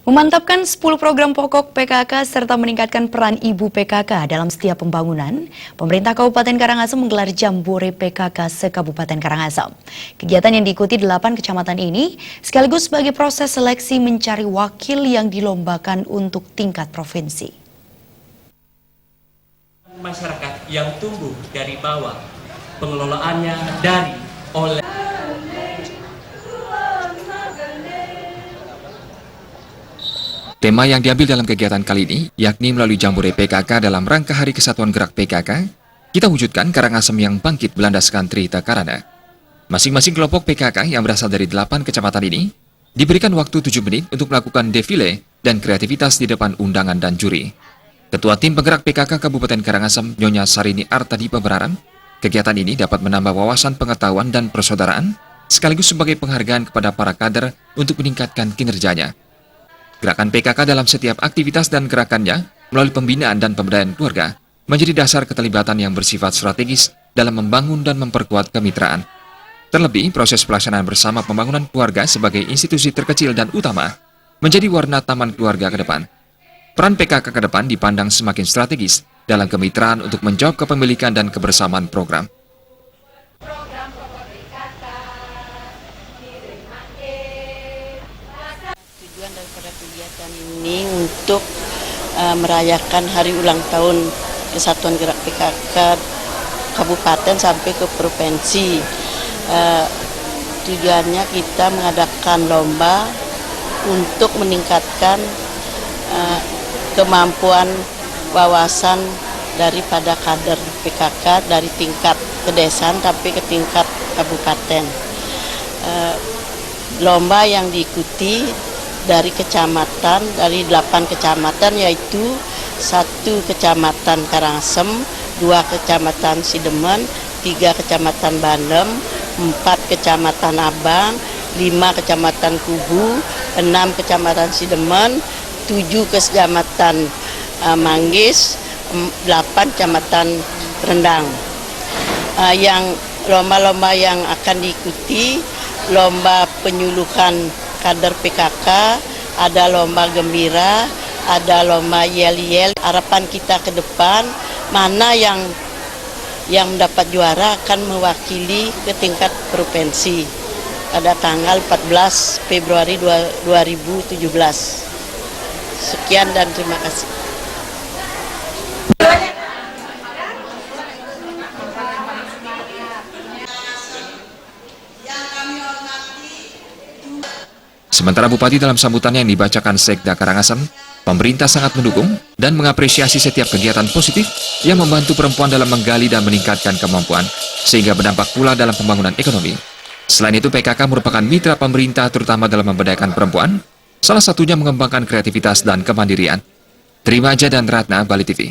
Memantapkan 10 program pokok PKK serta meningkatkan peran ibu PKK dalam setiap pembangunan, pemerintah Kabupaten Karangasem menggelar Jambore PKK se-Kabupaten Karangasem. Kegiatan yang diikuti 8 kecamatan ini sekaligus sebagai proses seleksi mencari wakil yang dilombakan untuk tingkat provinsi. Masyarakat yang tumbuh dari bawah, pengelolaannya oleh Tema yang diambil dalam kegiatan kali ini, yakni melalui Jambore PKK dalam rangka Hari Kesatuan Gerak PKK, kita wujudkan Karangasem yang bangkit berlandaskan Trita Karana. Masing-masing kelompok PKK yang berasal dari 8 kecamatan ini diberikan waktu 7 menit untuk melakukan defile dan kreativitas di depan undangan dan juri. Ketua Tim Penggerak PKK Kabupaten Karangasem, Nyonya Sarini Artadipa berharap kegiatan ini dapat menambah wawasan pengetahuan dan persaudaraan, sekaligus sebagai penghargaan kepada para kader untuk meningkatkan kinerjanya. Gerakan PKK dalam setiap aktivitas dan gerakannya melalui pembinaan dan pemberdayaan keluarga menjadi dasar keterlibatan yang bersifat strategis dalam membangun dan memperkuat kemitraan. Terlebih, proses pelaksanaan bersama pembangunan keluarga sebagai institusi terkecil dan utama menjadi warna taman keluarga ke depan. Peran PKK ke depan dipandang semakin strategis dalam kemitraan untuk menjawab kepemilikan dan kebersamaan program. Tujuan daripada kegiatan ini untuk merayakan hari ulang tahun Kesatuan Gerak PKK Kabupaten sampai ke provinsi. Tujuannya kita mengadakan lomba untuk meningkatkan kemampuan wawasan daripada kader PKK dari tingkat kedesaan sampai ke tingkat kabupaten. Lomba yang diikuti dari kecamatan, dari 8 kecamatan, yaitu 1 kecamatan Karangasem, 2 kecamatan Sidemen, 3 kecamatan Bandem, 4 kecamatan Abang, 5 kecamatan Kubu, 6 kecamatan Sidemen, 7 kecamatan Manggis, 8 kecamatan Rendang. Yang lomba-lomba yang akan diikuti, lomba penyuluhan kader PKK, ada lomba gembira, ada lomba yel-yel. Harapan kita ke depan, mana yang dapat juara akan mewakili ke tingkat provinsi pada tanggal 14 Februari 2017. Sekian dan terima kasih. Sementara Bupati dalam sambutannya yang dibacakan Sekda Karangasem, pemerintah sangat mendukung dan mengapresiasi setiap kegiatan positif yang membantu perempuan dalam menggali dan meningkatkan kemampuan, sehingga berdampak pula dalam pembangunan ekonomi. Selain itu, PKK merupakan mitra pemerintah terutama dalam memberdayakan perempuan, salah satunya mengembangkan kreativitas dan kemandirian. Terima aja dan Ratna, Bali TV.